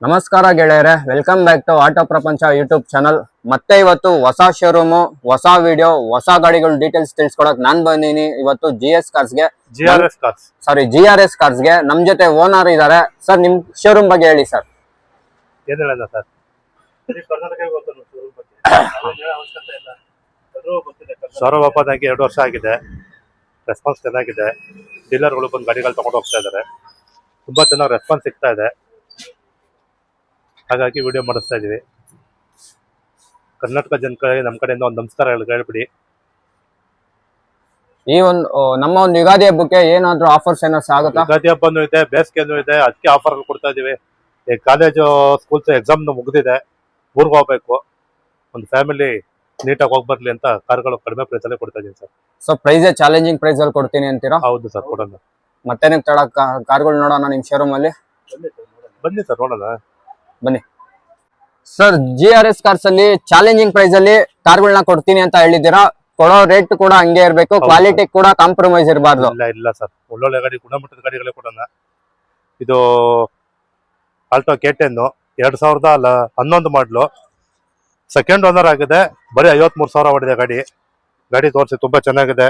ನಮಸ್ಕಾರ ಗೆಳೆಯರೆ, welcome back to auto ಪ್ರಪಂಚ ಯೂಟ್ಯೂಬ್ ಚಾನಲ್. ಮತ್ತೆ ಇವತ್ತು ಹೊಸ ಶೋರೂಮು, ಹೊಸ ವಿಡಿಯೋ, ಹೊಸ ಗಾಡಿಗಳ ಡೀಟೇಲ್ಸ್ ತಿಳಿಸ್ಕೊಡಕ್ ನಾನ್ ಬಂದೀನಿ. ಇವತ್ತು GRS ಕಾರ್ಸ್ ಗೆ ನಮ್ ಜೊತೆ ಓನರ್ ಇದಾರೆ. ಸರ್, ನಿಮ್ ಶೋರೂಮ್ ಬಗ್ಗೆ ಹೇಳಿ ಸರ್. ಏನ್ ಹೇಳೋಣ ಸರ್, ಶೋರೂಮ್ ಓಪನ್ ಆಗಿ 2 ವರ್ಷ ಆಗಿದೆ. ರೆಸ್ಪಾನ್ಸ್ ಚೆನ್ನಾಗಿದೆ. ಡೀಲರ್ಗಳು ಬಂದು ಗಾಡಿಗಳು ತಗೊಂಡು ಹೋಗ್ತಾ ಇದಾರೆ. ತುಂಬಾ ಚೆನ್ನಾಗಿ ರೆಸ್ಪಾನ್ಸ್ ಸಿಗ್ತಾ ಇದೆ. ಹಾಗಾಗಿ ವಿಡಿಯೋ ಮಾಡಿಸ್ತಾ ಇದೀವಿ. ಕರ್ನಾಟಕ ಜನಗಳಿಗೆ ನಮ್ಮ ಕಡೆಯಿಂದ ಒಂದು ನಮಸ್ಕಾರ ಹೇಳ್ಬಿಡಿ. ಈ ಒಂದು ನಮ್ಮ ಒಂದು ಯುಗಾದಿ ಹಬ್ಬಕ್ಕೆ ಏನಾದ್ರು ಆಫರ್ಸ್ ಏನಾದ್ರು ಆಗುತ್ತಾ? ಯುಗಾದಿ ಹಬ್ಬನೂ ಇದೆ, ಬೇಸಿಗೆನೂ ಇದೆ, ಅದಕ್ಕೆ ಆಫರ್ ಕೊಡ್ತಾ ಇದೀವಿ. ಈ ಕಾಲೇಜು ಸ್ಕೂಲ್ಸ್ ಎಕ್ಸಾಮ್ ಮುಗಿದಿದೆ, ಊರ್ಗೆ ಹೋಗ್ಬೇಕು. ಒಂದು ಫ್ಯಾಮಿಲಿ ನೀಟಾಗಿ ಹೋಗಿ ಬರ್ಲಿ ಅಂತ ಕಾರ್ಗಳು ಕಡಿಮೆ ಪ್ರೈಸ್ ಅಲ್ಲಿ ಕೊಡ್ತಾ ಇದೀನಿ sir. So price challenging price ಅಲ್ಲಿ ಕೊಡ್ತೀನಿ ಅಂತೀರಾ? ಹೌದು ಸರ್, ಕೊಡೋಣ. ಮತ್ತೆ ತಡ ಕಾರ್ಗಳು ನೋಡೋಣ ನಿಮ್ ಶೋರೂಮ್ ಅಲ್ಲಿ. ಬನ್ನಿ ಸರ್, ನೋಡೋಣ ಬನ್ನಿ ಸರ್. GRS ಕಾರ್ಸ್ ಅಲ್ಲಿ ಚಾಲೆಂಜಿಂಗ್ ಪ್ರೈಸ್ ಅಲ್ಲಿ ಕಾರ್ಗಳನ್ನ ಕೊಡ್ತೀನಿ ಅಂತ ಹೇಳಿದ್ದೀರಾ. ಕೊಡೋ ರೇಟ್ ಕೂಡ ಹಂಗೆ ಇರ್ಬೇಕು, ಕ್ವಾಲಿಟಿ ಕೂಡ ಕಾಂಪ್ರಮೈಸ್ ಇರಬಾರ್ದು. ಇಲ್ಲ ಸರ್, ಒಳ್ಳೊಳ್ಳೆ ಗಾಡಿ, ಗುಣಮಟ್ಟದ ಗಾಡಿಗಳೇ ಕೊಡೋಣ. ಇದು ಆಲ್ಟೋ K10 2011 ಮಾಡಲು, ಸೆಕೆಂಡ್ ಓನರ್ ಆಗಿದೆ. ಬರೀ 53,000 ಹೊಡಿದೆ ಗಾಡಿ ತೋರಿಸಿ, ತುಂಬಾ ಚೆನ್ನಾಗಿದೆ.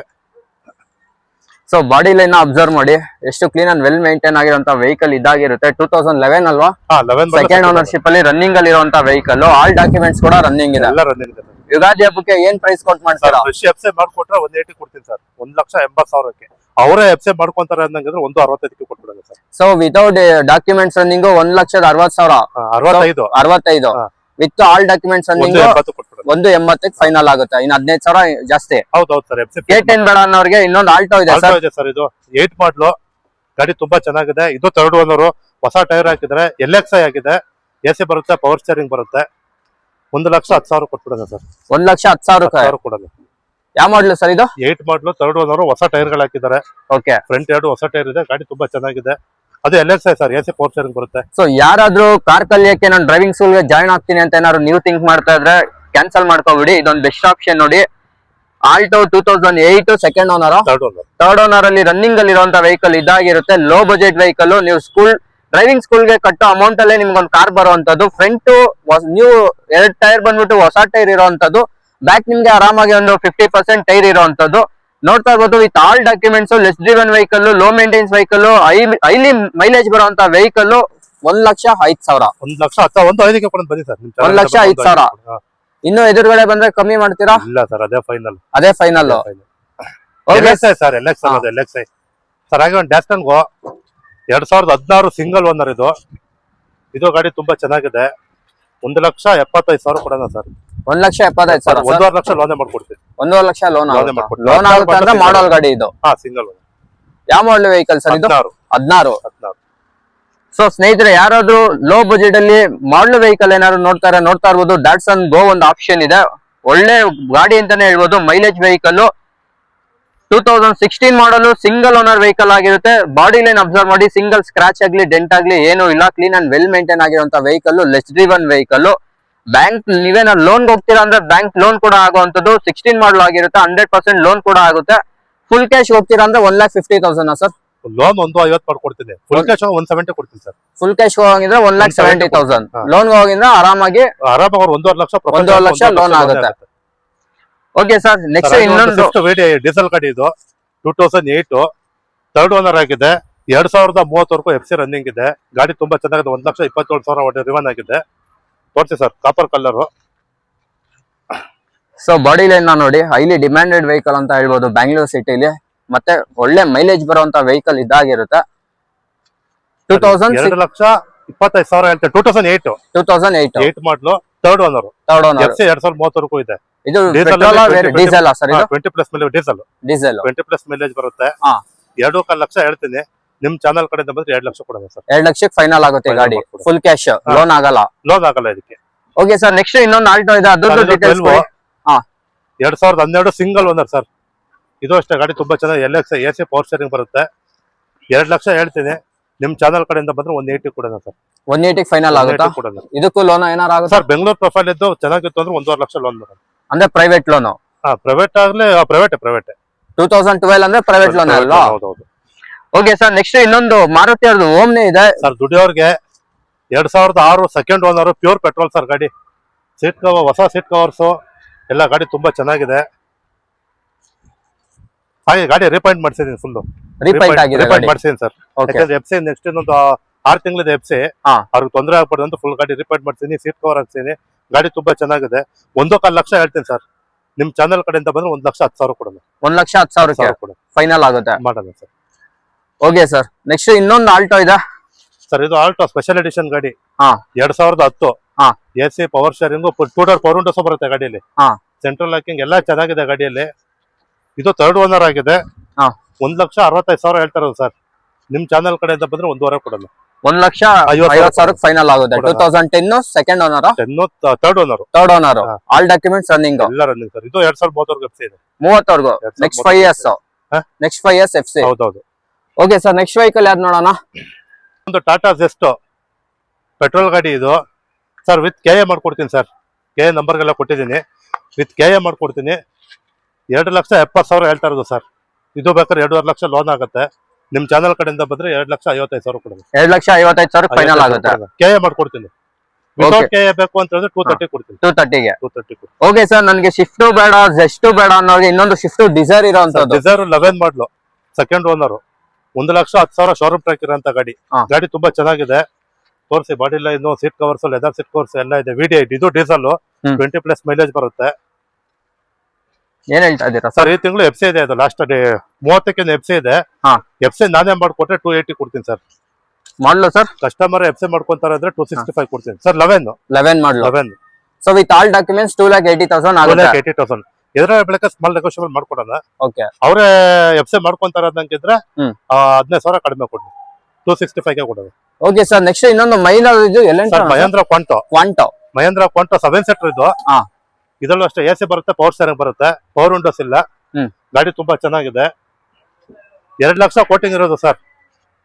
ಸೊ ಬಾಡಿ ಲೈನ್ ಅಬ್ಸರ್ವ್ ಮಾಡಿ, ಎಷ್ಟು ಕ್ಲೀನ್ ಅಂಡ್ ವೆಲ್ ಮೇಂಟೈನ್ ಆಗಿರುವಂತ ವೆಹಿಕಲ್ ಇದಾಗಿರುತ್ತೆ. 2011 ಅಲ್ವಾ? ಸೆಕೆಂಡ್ ಓನರ್ಶಿಪ್ ಅಲ್ಲಿ ರನ್ನಿಂಗ್ ಅಲ್ಲಿ ಇರುವಂತ ವೆಹಿಕಲ್. ಆಲ್ ಡಾಕ್ಯುಮೆಂಟ್ಸ್ ಕೂಡ ರನ್ನಿಂಗ್ ಇದೆ. ಯುಗಾದಿ ಹಬ್ಬಕ್ಕೆ ಏನ್ ಪ್ರೈಸ್ ಕೊಟ್ಟು ಮಾಡ್ತೀರಾ? ಎಫ್ಸಿ ಮಾಡ್ಕೊಟ್ರೆ 180 ಕೊಡ್ತೀನಿ ಸರ್. 1,80,000ಕ್ಕೆ ಅವರೇ ಎಫ್ಸಿ ಮಾಡ್ಕೊಂತಾರೆ ಅನ್ನಂಗಿದ್ರೆ 165 ಕೊಟ್ಬಿಡೋಣ sir. So without documents running 1,60,000. 65 with all documents running 180 final ಆಗುತ್ತೆ. ಇನ್ನು 15,000 ಜಾಸ್ತಿ. ಹೌದು ಸರ್. K10 ಬೇಡ ಅನ್ನೋರಿಗೆ ಇನ್ನೊಂದು ಆಲ್ಟೋ ಇದೆ ಸರ್. ಇದು 8 ಮಾಡಲು ಗಾಡಿ ತುಂಬಾ ಚೆನ್ನಾಗಿದೆ. ಇದು ಥರ್ಡ್ ಓನರ್, ಹೊಸ ಟೈರ್ ಹಾಕಿದ್ರೆ, LXI ಆಗಿದೆ, AC ಬರುತ್ತೆ, ಪವರ್ ಸ್ಟೇರಿಂಗ್ ಬರುತ್ತೆ. 1,10,000 ಕೊಟ್ಬಿಡೋಣ ಸರ್. 1,10,000 ಕೊಡೋಣ. ಯಾವ ಮಾಡಲು ಸರ್ ಇದು? 8 ಮಾಡಲು, ಥರ್ಡ್ ಓನರ್, ಹೊಸ ಟೈರ್ಗಳು ಹಾಕಿದ್ದಾರೆ. ಓಕೆ, ಫ್ರಂಟ್ 2 ಹೊಸ ಟೈರ್ ಇದೆ. ಗಾಡಿ ತುಂಬಾ ಚೆನ್ನಾಗಿದೆ. ಅದು LXI sir, AC power steering ಬರುತ್ತೆ. ಸೊ ಯಾರಾದ್ರೂ ಕಾರ್ ಕಲಿಯಕ್ಕೆ ನಾನು ಡ್ರೈವಿಂಗ್ ಸ್ಕೂಲ್ ಗೆ ಜಾಯ್ನ್ ಆಗ್ತೀನಿ ಅಂತ ಏನಾದ್ರು ನೀವು ಥಿಂಕ್ ಮಾಡ್ತಾ ಇದ್ರೆ ಕ್ಯಾನ್ಸಲ್ ಮಾಡ್ಕೋಬಿಡಿ. ಇದೊಂದು ಬೆಸ್ಟ್ ಆಪ್ಷನ್ ನೋಡಿ. Alto 2008 second owner, third owner ಅಲ್ಲಿ ರನ್ನಿಂಗ್ ಅಲ್ಲಿ ಇರುವಂತ ವೆಹಿಕಲ್ ಇದಾಗಿರುತ್ತೆ. Low budget vehicle. ನೀವು ಡ್ರೈವಿಂಗ್ ಸ್ಕೂಲ್ ಗೆ ಕಟ್ಟೋ ಅಮೌಂಟ್ ಅಲ್ಲೇ ನಿಮ್ಗೊಂದು ಕಾರ್ ಬರುವಂತದ್ದು. ಫ್ರಂಟ್ ನೀವು 2 ಟೈರ್ ಬಂದ್ಬಿಟ್ಟು ಹೊಸ ಟೈರ್ ಇರುವಂತದ್ದು. ಬ್ಯಾಕ್ ನಿಮ್ಗೆ ಆರಾಮಾಗಿ ಒಂದು 50% ಟೈರ್ ಇರುವಂತದ್ದು. ನೋಡ್ತಾ ಇರ್ಬೋದು, with all documents, less driven vehicle, low maintenance vehicle, highly mileage ಬರುವಂತ ವೆಹಿಕಲ್. 1,05,000. 1,05,000 ಕೊಡೋಣ ಬನ್ನಿ ಸರ್. 1,05,000. ಇನ್ನು ಎದುರುಗಡೆ ಬಂದ್ರೆ ಕಮ್ಮಿ ಮಾಡ್ತೀರಾ? ಇಲ್ಲ ಸರ್, ಅದೇ final. LXI sir, LXI sir. ಹಾಗೆ ಒಂದು ಡ್ಯಾಸ್ಟನ್ 2016 ಸಿಂಗಲ್ ಓನರ್ ಇದು ಗಾಡಿ ತುಂಬಾ ಚೆನ್ನಾಗಿದೆ. 1,75,000 ಕೊಡೋಣ ಸರ್. 1,75,000. 1,5 ಲಕ್ಷ ಲೋನ್ ಮಾಡ್ಕೊಡ್ತೀವಿ. 1,5 ಲಕ್ಷ ಲೋನ್ ಆಗುತ್ತೆ ಅಂದ್ರೆ ಮಾಡಲ್ ಗಾಡಿ ಇದು. ಸಿಂಗಲ್. ಯಾವ ಮಾಡಲ್ ವೆಹಿಕಲ್ ಸರ್ ಇದು? 16. ಸೊ ಸ್ನೇಹಿತರೆ, ಯಾರಾದ್ರೂ ಲೋ ಬಜೆಟ್ ಅಲ್ಲಿ ಮಾಡಲ್ ವೆಹಿಕಲ್ ಏನಾದ್ರು ನೋಡ್ತಾ ಇರ್ಬೋದು. ಡಾಟ್ಸನ್ ಗೋ ಒಂದು ಆಪ್ಷನ್ ಇದೆ. ಒಳ್ಳೆ ಗಾಡಿ ಅಂತಾನೆ ಹೇಳ್ಬೋದು. Mileage vehicle. 2016 ಮಾಡಲ್, ಸಿಂಗಲ್ ಓನರ್ ವೆಹಿಕಲ್ ಆಗಿರುತ್ತೆ. ಬಾಡಿ ಲೈನ್ ಅಬ್ಸರ್ವ್ ಮಾಡಿ, ಸಿಂಗಲ್ ಸ್ಕ್ರಾಚ್ ಆಗ್ಲಿ, ಡೆಂಟ್ ಆಗ್ಲಿ ಏನು ಇಲ್ಲ. ಕ್ಲೀನ್ ಅಂಡ್ ವೆಲ್ ಮೇಂಟೈನ್ ಆಗಿರುವಂತ vehicle. Less driven vehicle. Bank ನೀವೇನಾದ್ರು ಲೋನ್ ಹೋಗ್ತೀರಾ ಅಂದ್ರೆ ಬ್ಯಾಂಕ್ ಲೋನ್ ಕೂಡ ಆಗುವಂತದ್ದು. 16 ಮಾಡಲ್ ಆಗಿರುತ್ತೆ. 100% ಲೋನ್ ಕೂಡ ಆಗುತ್ತೆ. ಫುಲ್ ಕ್ಯಾಶ್ ಹೋಗ್ತೀರಾ ಅಂದ್ರೆ 1,50,000 ಸರ್. ಲೋನ್ 150 ಮಾಡ್ಕೊಡ್ತೀನಿ. ಫುಲ್ ಕ್ಯಾಶ್ 170 ಕೊಡ್ತೀನಿ ಸರ್. ಫುಲ್ ಕ್ಯಾಶ್ ಹೋಗಿದ್ರೆ 1,70,000. ಲೋನ್ ಹೋಗಿದ್ರೆ ಆರಾಮಾಗಿ 1,50,000 ಲಕ್ಷ ಲೋನ್ ಆಗುತ್ತೆ. ಓಕೆ ಸರ್, ನೆಕ್ಸ್ಟ್ ಇನ್ನೊಂದು ಡೀಸೆಲ್ ಗಾಡಿ ಇದು. 2008 ಥರ್ಡ್ ಓನರ್ ಆಗಿದೆ. 2030 ಎಫ್ಸಿ ರನ್ನಿಂಗ್ ಇದೆ. ಗಾಡಿ ತುಂಬಾ ಚೆನ್ನಾಗಿದೆ. 1,27,000 ರಿವನ್ ಆಗಿದೆ. ತೋರಿಸಿ sir, copper colour. So body line ನೋಡಿ, ಹೈಲಿ ಡಿಮ್ಯಾಂಡೆಡ್ ವೆಹಿಕಲ್ ಅಂತ ಹೇಳ್ಬೋದು ಬ್ಯಾಂಗ್ಳೂರ್ ಸಿಟಿಲಿ. ಮತ್ತೆ ಒಳ್ಳೆ ಮೈಲೇಜ್ ಬರುವಂತ ವೆಹಿಕಲ್ ಇದಾಗಿರುತ್ತೆ. 2,25,000 ಹೇಳ್ತಾರೆ. 2008 ಮಾಡಲು, ಥರ್ಡ್ ಓನರ್. ಎಫ್ಸಿ 2030 ಇದೆ. ಇದು ಡೀಸೆಲ್ ಸರ್? ಇದು 20+ ಮೈಲೇಜ್ ಡೀಸೆಲ್ 20+ ಮೈಲೇಜ್ ಬರುತ್ತೆ. 2.5 ಲಕ್ಷ ಹೇಳ್ತೀನಿ. ನಿಮ್ ಚಾನಲ್ ಕಡೆಯಿಂದ ಬಂದ್ರೆ 2 ಲಕ್ಷ ಕೊಡೋಣ ಸರ್. 2 ಲಕ್ಷಕ್ಕೆ ಫೈನಲ್ ಆಗುತ್ತೆ ಗಾಡಿ. ಫುಲ್ ಕ್ಯಾಶ್, ಲೋನ್ ಆಗಲ್ಲ ಇದಕ್ಕೆ. ಓಕೆ ಸರ್, ನೆಕ್ಸ್ಟ್ ಇನ್ನೊಂದು ಆಲ್ಟೋ ಇದೆ. ಅದ್ರದ್ದು ಡೀಟೇಲ್ಸ್ 2012 ಸಿಂಗಲ್ ಓನರ್ ಸರ್. ಇದು ಅಷ್ಟೇ, ಗಾಡಿ ತುಂಬಾ ಚೆನ್ನಾಗಿ. LXI AC ಪವರ್ ಸ್ಟೇರಿಂಗ್ ಬರುತ್ತೆ. 2 ಲಕ್ಷ ಹೇಳ್ತೀನಿ. ನಿಮ್ ಚಾನಲ್ ಕಡೆಯಿಂದ ಬಂದ್ರೆ 180 ಕೊಡೋಣ ಸರ್. 180 ಫೈನಲ್ ಆಗುತ್ತಾ? ಇದಕ್ಕೂ ಲೋನ್ ಏನಾರು ಆಗುತ್ತೆ ಸರ್? ಬೆಂಗಳೂರು ಪ್ರೊಫೈಲ್ ಇದ್ದು ಚೆನ್ನಾಗಿತ್ತು ಅಂದ್ರೆ 1.5 ಲಕ್ಷ ಲೋನ್ ಬರುತ್ತೆ. ಅಂದ್ರೆ ಪ್ರೈವೇಟ್ ಲೋನ್? ಪ್ರೈವೇಟ್ ಆಗ್ಲಿ, ಪ್ರೈವೇಟ್ 2012 ಅಂದ್ರೆ ಪ್ರೈವೇಟ್ ಲೋನ್ ಅಲ್ವಾ? ಹೌದೌದು. ಓಕೆ ಸರ್, ನೆಕ್ಸ್ಟ್ ಇನ್ನೊಂದು ಮಾರುತಿ ಅವ್ರದ್ದು ಓಮ್ನಿ ಇದೆ ಸರ್. ದುಡಿಯೋರ್ಗೆ 2006 second owner, pure petrol sir ಗಾಡಿ. ಸೀಟ್ ಕವರ್, ಹೊಸ ಸೀಟ್ ಕವರ್ಸು ಎಲ್ಲ ಗಾಡಿ ತುಂಬಾ ಚೆನ್ನಾಗಿದೆ. ಹಾಗೆ ಗಾಡಿ ರಿಪೈಂಟ್ ಮಾಡಿಸಿದೀನಿ ಫುಲ್. ರಿಪೈಂಟ್ ಆಗಿದೆ ರಿಪೈಂಟ್ ಮಾಡಿಸಿದೀನಿ ಸರ್. ಓಕೆ ಯಾಕಂದ್ರೆ ಎಫ್ಸಿ ನೆಕ್ಸ್ಟ್ ಇನ್ನೊಂದು 6 ತಿಂಗಳಿದೆ ಎಫ್ಸಿ. ಹಾ. ಅವ್ರಿಗೆ ತೊಂದರೆ ಆಗ್ಬಾರ್ದು ಅಂತ ಫುಲ್ ಗಾಡಿ ರಿಪೈಂಟ್ ಮಾಡ್ತೀನಿ, ಸೀಟ್ ಕವರ್ ಹಾಕ್ತೀನಿ. ಗಾಡಿ ತುಂಬಾ ಚೆನ್ನಾಗಿದೆ. 1.25 ಲಕ್ಷ ಹೇಳ್ತೀನಿ ಸರ್. ನಿಮ್ ಚಾನಲ್ ಕಡೆಯಿಂದ ಬಂದ್ರೆ 1,10,000 ಕೊಡೋಣ. 1,10,000 ಕೊಡೋಣ, ಫೈನಲ್ ಆಗುತ್ತೆ. ಮಾಡೋಣ ಸರ್. ಓಕೆ ಸರ್, ನೆಕ್ಸ್ಟ್ ಇನ್ನೊಂದು ಆಲ್ಟೋ ಇದೆ ಸರ್. ಇದು ಆಲ್ಟೋ ಸ್ಪೆಷಲ್ ಎಡಿಷನ್ ಗಾಡಿ. ಹಾ. 2010. ಹಾ. AC power sharing, 2 door power windows ಬರುತ್ತೆ ಗಾಡಿಯಲ್ಲಿ. ಹಾ. ಸೆಂಟ್ರಲ್ ಲಾಕಿಂಗ್ ಎಲ್ಲ ಚೆನ್ನಾಗಿದೆ ಗಾಡಿಯಲ್ಲಿ. ಇದು ಥರ್ಡ್ ಓನರ್ ಆಗಿದೆ. ಹಾ. 1,65,000 ಹೇಳ್ತಾರಲ್ಲ ಸರ್. ನಿಮ್ ಚಾನಲ್ ಕಡೆಯಿಂದ ಬಂದ್ರೆ 1.5 ಕೊಡೋಣ. 1,50,000 ಫೈನಲ್ ಆಗುತ್ತೆ. 2010 second owner, third owner, third owner, ಹಾ. ಆಲ್ ಡಾಕ್ಯುಮೆಂಟ್ಸ್ ರನ್ನಿಂಗ್ ಎಲ್ಲ ರನ್ನಿಂಗ್ ಸರ್. ಇದು 2030 ಎಫ್ಸಿ ಇದೆ. 30ವರೆಗೂ. Next 5 years, next 5 years FC. ಹೌದೌದು. ಓಕೆ ಸರ್, ನೆಕ್ಸ್ಟ್ ವೆಹಿಕಲ್ ಯಾವ್ದು ನೋಡೋಣ? ಒಂದು ಟಾಟಾ ಜೆಸ್ಟ್ ಪೆಟ್ರೋಲ್ ಗಾಡಿ ಇದು ಸರ್. ವಿತ್ KA ಮಾಡ್ಕೊಡ್ತೀನಿ ಸರ್. KA ನಂಬರ್ಗೆಲ್ಲ ಕೊಟ್ಟಿದ್ದೀನಿ. ವಿತ್ KA ಮಾಡ್ಕೊಡ್ತೀನಿ. 2,70,000 ಹೇಳ್ತಾ ಇರೋದು ಸರ್. ಇದು ಬೇಕಾದ್ರೆ 2.5 ಲಕ್ಷ ಲೋನ್ ಆಗುತ್ತೆ. ನಿಮ್ ಚಾನಲ್ ಕಡೆಯಿಂದ ಬಂದ್ರೆ 2,55,000 ಕೊಡೋದು. 2,55,000 ಫೈನಲ್ ಆಗುತ್ತೆ. KA ಮಾಡ್ಕೊಡ್ತೀನಿ. ವಿತೌಟ್ KA ಬೇಕು ಅಂತ ಹೇಳಿದ್ರೆ 230 ಕೊಡ್ತೀನಿ. 230ಗೆ. 230 ಕೊಡ್ತೀನಿ. ಓಕೆ ಸರ್, ನನಗೆ ಶಿಫ್ಟ್ ಬೇಡ, ಜೆಸ್ಟ್ ಬೇಡ ಅನ್ನೋರಿಗೆ ಇನ್ನೊಂದು ಶಿಫ್ಟ್ ಡಿಸೈರ್ ಇರೋಂಥದ್ದು. ಡಿಸೈರ್ 11 ಮಾಡಲು, ಸೆಕೆಂಡ್ ಓನರ್, 1,10,000 ಶೋರೂಮ್ ಟ್ರ್ಯಾಕ್ ಇರೋಂಥ ಗಾಡಿ. ಹಾ. ಗಾಡಿ ತುಂಬಾ ಚೆನ್ನಾಗಿದೆ. ತೋರಿಸಿ, ಬಾಡಿ ಎಲ್ಲ ಇನ್ನು seat covers, leather seat covers ಎಲ್ಲ ಇದೆ. VD8 ಇದು ಡೀಸೆಲ್, 20+ ಮೈಲೇಜ್ ಬರುತ್ತೆ. ಏನ್ ಹೇಳ್ತಾ ಇದ್ದೀರಾ ಸರ್? ಈ ತಿಂಗಳು ಎಫ್ಸಿ ಇದೆ. ಅದು ಲಾಸ್ಟ್ ಡೇ 30ಕ್ಕೆ ಎಫ್ಸಿ ಇದೆ. ಹಾ. ಎಫ್ಸಿ ನಾನೇ ಮಾಡ್ಕೊಟ್ರೆ 280 ಕೊಡ್ತೀನಿ ಸರ್. ಮಾಡಲು ಸರ್? ಕಸ್ಟಮರ್ ಎಫ್ಸಿ ಮಾಡ್ಕೊಂತಾರೆ ಅಂದ್ರೆ 265 ಕೊಡ್ತೀನಿ ಸರ್. 11 ಮಾಡಲು. 11. ಸೊ ವಿತ್ ಆಲ್ ಡಾಕ್ಯುಮೆಂಟ್ಸ್ 2,80,000 ಆಗುತ್ತೆ. 280,000. ಎದ್ರ ಬೆಳಕ ಸ್ಮಾಲ್ ನೆಗೋಷಿಯಬಲ್ ಮಾಡ್ಕೊಡೋಣ. ಓಕೆ. ಅವರೇ ಎಫ್ಸಿ ಮಾಡ್ಕೊಂತಾರ ಅನ್ನಂಗಿದ್ರೆ 15,000 ಕಡಿಮೆ ಕೊಡಿ. 265ಗೆ ಕೊಡೋಣ. ಓಕೆ ಸರ್, ನೆಕ್ಸ್ಟ್ ಇನ್ನೊಂದು ಮೈನರ್ ಇದು sir. Mahindra Quanto. Mahindra Quanto 7 seater ಇದು. ಹಾ. ಇದರಲ್ಲೂ ಅಷ್ಟೇ AC ಬರುತ್ತೆ, ಪವರ್ ಸ್ಟೇರಿಂಗ್ ಬರುತ್ತೆ, ಪವರ್ ವಿಂಡೋಸ್ ಇಲ್ಲ. ಗಾಡಿ ತುಂಬಾ ಚೆನ್ನಾಗಿದೆ. 2 ಲಕ್ಷ ಕೋಟಿಂಗ್ ಇರೋದು ಸರ್.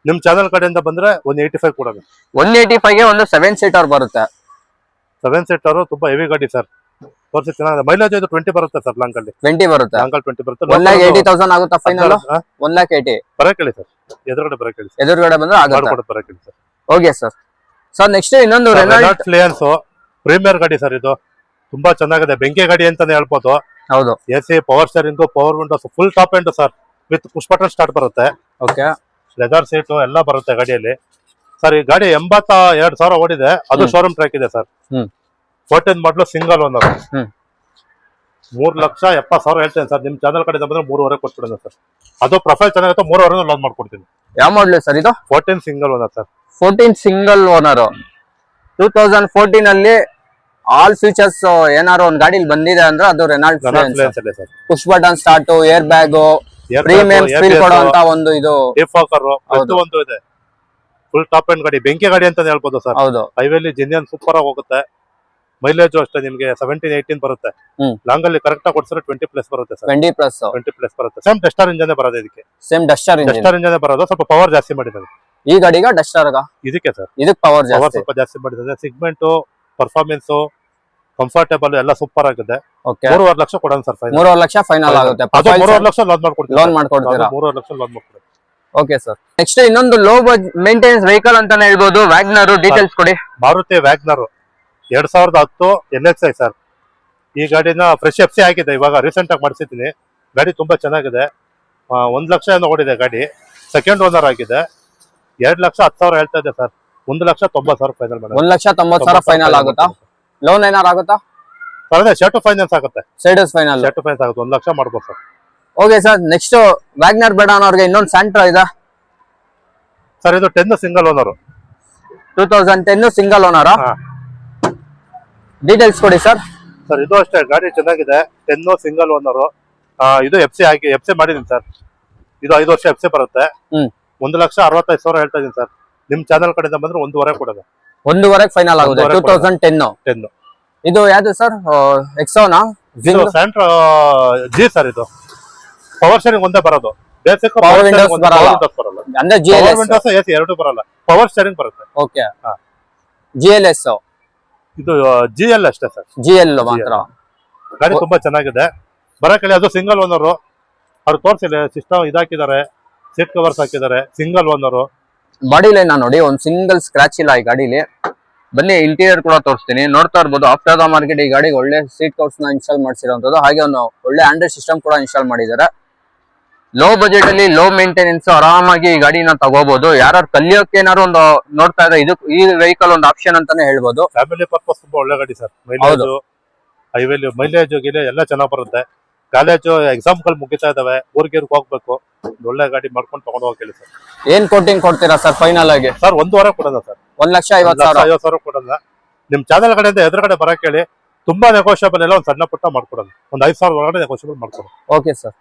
ನಿಮ್ ಚಾನಲ್ ಕಡೆಯಿಂದ ಬಂದ್ರೆ 185 ಕೊಡೋಣ. 185ಗೆ ಒಂದು 7 ಸೀಟರ್ ಬರುತ್ತೆ. 7 ಸೀಟರ್ ತುಂಬಾ ಹೆವಿ ಗಾಡಿ ಸರ್. ತೋರಿಸಿ, ಚೆನ್ನಾಗಿದೆ. ಮೈಲೇಜ್ ಇದು 20 ಬರುತ್ತೆ ಸರ್. ಲಾಂಗ್ ಅಲ್ಲಿ 20 ಬರುತ್ತೆ. ಲಾಂಗ್ ಅಲ್ಲಿ 20 ಬರುತ್ತೆ. 1,80,000 ಆಗುತ್ತಾ ಫೈನಲ್? 1,80,000 ಬರಕ್ ಹೇಳಿ ಸರ್. ಎದುರುಗಡೆ ಬರಕ್ ಹೇಳಿ. ಎದುರುಗಡೆ ಬಂದ್ರೆ ಆಗುತ್ತೆ. ಬರಕ್ ಹೇಳಿ sir. Okay sir. Sir next ಇನ್ನೊಂದು ರೆನಾಲ್ಟ್ ಫ್ಲಿಯನ್ಸ್ ಪ್ರೀಮಿಯರ್ ಗಾಡಿ ಸರ್. ಇದು ತುಂಬಾ ಚೆನ್ನಾಗಿದೆ. ಬೆಂಕಿ ಗಾಡಿ ಅಂತಾನೆ ಹೇಳ್ಬೋದು. ಹೌದು. AC power steering, power Windows, full top end sir. With push button start ಬರುತ್ತೆ. ಓಕೆ. ಲೆದರ್ ಸೀಟು ಎಲ್ಲ ಬರುತ್ತೆ ಗಾಡಿಯಲ್ಲಿ ಸರ್. ಈ ಗಾಡಿ 82,000 ಓಡಿದೆ. ಅದು ಶೋರೂಮ್ ಟ್ರ್ಯಾಕ್ ಇದೆ ಸರ್. 14 ಮಾಡಲು, ಸಿಂಗಲ್ ಓನರ್. 3,70,000 ಹೇಳ್ತೇನೆ ಸರ್. ನಿಮ್ ಚಾನಲ್ ಕಡೆ ಬಂದ್ರೆ 3.5 ಕೊಟ್ಬಿಡೋಣ ಸರ್. ಅದು ಪ್ರೊಫೈಲ್ ಚೆನ್ನಾಗಿರುತ್ತೆ. 3.5 ಲೋನ್ ಮಾಡ್ಕೊಡ್ತೀನಿ. ಯಾವ ಮಾಡಲು ಸರ್ ಇದು? 14 single owner sir. 14 single owner. 2014 ಅಲ್ಲಿ ಆಲ್ ಫೀಚರ್ಸ್ ಏನಾರು ಒಂದ್ ಗಾಡಿಲಿ ಬಂದಿದೆ ಅಂದ್ರೆ ಅದು Renault Fluence sir. Push button start, air bag, premium feel ಕೊಡುವಂತ ಒಂದು ಇದು ಡಿಫಾಕರ್ ಒಂದು ಇದೆ. ಫುಲ್ ಟಾಪ್ ಎಂಡ್ ಗಾಡಿ, ಬೆಂಕಿ ಗಾಡಿ ಅಂತಾನೆ ಹೇಳ್ಬೋದು ಸರ್. ಹೌದು. ಹೈವೇಲಿ ಜಿನಿಯನ್ ಸೂಪರ್ ಆಗಿ ಹೋಗುತ್ತೆ. ಮೈಲೇಜ್ ಅಷ್ಟೇ ನಿಮ್ಗೆ 17-18 ಬರುತ್ತೆ. ಲಾಂಗ್ ಅಲ್ಲಿ ಕರೆಕ್ಟ್ ಆಗಿ ಕೊಡ್ಸಿದ್ರೆ 20+ ಬರುತ್ತೆ ಸರ್. 20+ ಬರುತ್ತೆ. ಸೇಮ್ ಡಸ್ಟರ್ ಇಂಜನ್ ಬರೋದು ಇದಕ್ಕೆ. ಸೇಮ್ ಡಸ್ಟರ್ ಇಂಜನ್ ಬರೋದು. ಸ್ವಲ್ಪ ಪವರ್ ಜಾಸ್ತಿ ಮಾಡಿದ್ದಾರೆ ಈ ಗಾಡಿಗ. ಡಸ್ಟರ್ ಇದಕ್ಕೆ ಸರ್. ಇದಕ್ಕೆ ಪವರ್ ಸ್ವಲ್ಪ ಜಾಸ್ತಿ ಮಾಡಿದ್ದಾರೆ. ಸಿಗ್ಮೆಂಟ್, ಪರ್ಫಾರ್ಮೆನ್ಸ್, ಕಂಫರ್ಟೇಬಲ್ ಎಲ್ಲ ಸೂಪರ್ ಆಗಿದೆ. 3.5 ಲಕ್ಷ ಕೊಡೋಣ ಸರ್. 3.5 ಲಕ್ಷ ಫೈನಲ್ ಆಗುತ್ತೆ. 3.5 ಲಕ್ಷ ಲೋನ್ ಮಾಡ್ಕೊಡ್ತೀವಿ. ಲೋನ್ ಮಾಡ್ಕೊಡ್ತೀರಾ? 3.5 ಲಕ್ಷ ಲೋನ್ ಮಾಡ್ಕೊಡ್ತೀವಿ. Okay sir. ನೆಕ್ಸ್ಟ್ ಇನ್ನೊಂದು ಲೋ ಮೇಂಟೆನೆನ್ಸ್ ವೆಹಿಕಲ್ ಅಂತಾನೆ ಹೇಳ್ಬೋದು, ವ್ಯಾಗ್ನರ್. ಡೀಟೇಲ್ಸ್ ಕೊಡಿ. Maruti WagonR 2010 NXi sir. ಈ ಗಾಡಿನ ಫ್ರೆಶ್ ಎಫ್ಸಿ ಆಗಿದೆ. ಇವಾಗ ರೀಸೆಂಟ್ ಆಗಿ ಮಾಡಿಸಿದ್ದೀನಿ. ಗಾಡಿ ತುಂಬಾ ಚೆನ್ನಾಗಿದೆ. 1 ಲಕ್ಷ ಏನೋ ಓಡಿದೆ ಗಾಡಿ. ಸೆಕೆಂಡ್ ಓನರ್ ಆಗಿದೆ. 2,10,000 ಹೇಳ್ತಾ ಇದೆ ಸರ್. 1,90,000 ಫೈನಲ್ ಮಾಡಿ. 1,90,000 ಫೈನಲ್ ಆಗುತ್ತಾ? ಲೋನ್ ಏನಾರು ಆಗುತ್ತಾ? ಅದೇ ಶರ್ಟ್ ಫೈನಾನ್ಸ್ ಆಗುತ್ತೆ. ಸೈಡಸ್ ಫೈನಲ್ ಶರ್ಟ್ ಫೈನಾನ್ಸ್ ಆಗುತ್ತೆ. 1 ಲಕ್ಷ ಮಾಡ್ಬೋದು sir. Okay sir. Next WagonR ಬೇಡ ಅನ್ನೋರಿಗೆ ಇನ್ನೊಂದು ಸ್ಯಾಂಟ್ರಾ ಇದೆ ಸರ್. ಇದು 10 single owner. 2010 single owner. Details ಕೊಡಿ ಸರ್. ಸರ್ ಇದು ಅಷ್ಟೇ, ಗಾಡಿ ಚೆನ್ನಾಗಿದೆ. 10 ಸಿಂಗಲ್ ಓನರ್. ಇದು ಎಫ್ಸಿ ಮಾಡಿದೀನಿ ಸರ್. ಇದು 5 ವರ್ಷ ಎಫ್ಸಿ ಬರುತ್ತೆ. 1,65,000 ಹೇಳ್ತಾ ಇದೀನಿ ಸರ್. ನಿಮ್ ಚಾನಲ್ ಕಡೆಯಿಂದ ಬಂದ್ರೆ 1.5 ಕೊಡೋದು. 1.5 ಫೈನಲ್ ಆಗುತ್ತೆ. 2010. ಇದು ಯಾವ್ದು ಸರ್? ಎಕ್ಸೋನಾ? Santro G sir. ಇದು ಪವರ್ ಸ್ಟೇರಿಂಗ್ ಒಂದೇ ಬರೋದು. ಬೇಸಿಕ್ ಪವರ್ ವಿಂಡೋಸ್ ಬರಲ್ಲ ಅಂದ್ರೆ GLS. ವಿಂಡೋಸ್ AC ಎರಡು ಬರಲ್ಲ. ಪವರ್ ಸ್ಟೇರಿಂಗ್ ಬರುತ್ತೆ. ಓಕೆ. GLS. ಇದು GL ಅಷ್ಟೇ ಸರ್. GL ಮಾತ್ರ. ಗಾಡಿ ತುಂಬಾ ಚೆನ್ನಾಗಿದೆ. ಬರಕಳಿ ಅದು ಸಿಂಗಲ್ ಓನರ್. ಅವ್ರು ತೋರಿಸಿಲ್ಲ, ಸಿಸ್ಟಮ್ ಇದಾಕಿದ್ದಾರೆ, ಸೀಟ್ ಕವರ್ಸ್ ಹಾಕಿದ್ದಾರೆ. Single owner. ಬಾಡಿ ಲೈನ್ ನೋಡಿ, ಒಂದು ಸಿಂಗಲ್ ಸ್ಕ್ರಾಚ್ ಇಲ್ಲ ಈ ಗಾಡಿಲಿ. ಬನ್ನಿ ಇಂಟೀರಿಯರ್ ಕೂಡ ತೋರಿಸ್ತೀನಿ. ನೋಡ್ತಾ ಇರ್ಬೋದು ಆಫ್ಟರ್ ದ ಮಾರ್ಕೆಟ್ ಈ ಗಾಡಿಗೆ ಒಳ್ಳೆ ಸೀಟ್ ಕವರ್ಸ್ ನ ಇನ್ಸ್ಟಾಲ್ ಮಾಡಿಸಿರುವಂತದ್ದು, ಹಾಗೆ ಒಂದು ಒಳ್ಳೆ ಆಂಡ್ರಾಯ್ಡ್ ಸಿಸ್ಟಮ್ ಕೂಡ ಇನ್ಸ್ಟಾಲ್ ಮಾಡಿದ್ದಾರೆ. ಲೋ ಬಜೆಟ್ ಅಲ್ಲಿ ಲೋ ಮೇಂಟೆನೆನ್ಸ್ ಆರಾಮಾಗಿ ಈ ಗಾಡಿನ ತಗೋಬಹುದು. ಯಾರು ಕಲಿಯೋಕೆ ಏನಾದ್ರು ಒಂದು ನೋಡ್ತಾ ಇದ್ರೆ ಇದು ಈ ವೆಹಿಕಲ್ ಒಂದು ಆಪ್ಷನ್ ಅಂತಾನೆ ಹೇಳ್ಬೋದು. ಫ್ಯಾಮಿಲಿ ಪರ್ಪಸ್ ತುಂಬಾ ಒಳ್ಳೆ ಗಾಡಿ ಸರ್. ಮೈಲೇಜ್ ಹೈವೇಲಿ ಮೈಲೇಜ್ ಗಿಲೆ ಎಲ್ಲ ಚೆನ್ನಾಗ್ ಬರುತ್ತೆ. ಕಾಲೇಜು ಎಕ್ಸಾಮ್ಗಳು ಮುಗಿತಾ ಇದಾವೆ, ಊರಿಗೆ ಹೋಗ್ಬೇಕು, ಒಳ್ಳೆ ಗಾಡಿ ಮಾಡ್ಕೊಂಡು ತಗೊಂಡು ಹೋಗಿ ಸರ್. ಏನ್ ಕೋಟಿಂಗ್ ಕೊಡ್ತೀರಾ ಸರ್ ಫೈನಲ್ ಆಗಿ? ಸರ್ 1.5 ಕೊಡೋಣ ಸರ್. 1,50,000 ಕೊಡೋಣ. ನಿಮ್ ಚಾನಲ್ ಕಡೆಯಿಂದ ಎದುರುಗಡೆ ಬರಕ್ ಹೇಳಿ, ತುಂಬಾ ನೆಗೋಷಿಯಬಲ್ ಎಲ್ಲ ಒಂದ್ ಸಣ್ಣ ಪುಟ್ಟ ಮಾಡ್ಕೊಡೋಣ. ಒಂದ್ 5,000 ಒಳಗಡೆ ನೆಗೋಷಿಯಬಲ್ ಮಾಡ್ಕೊಡೋಣ. Okay sir.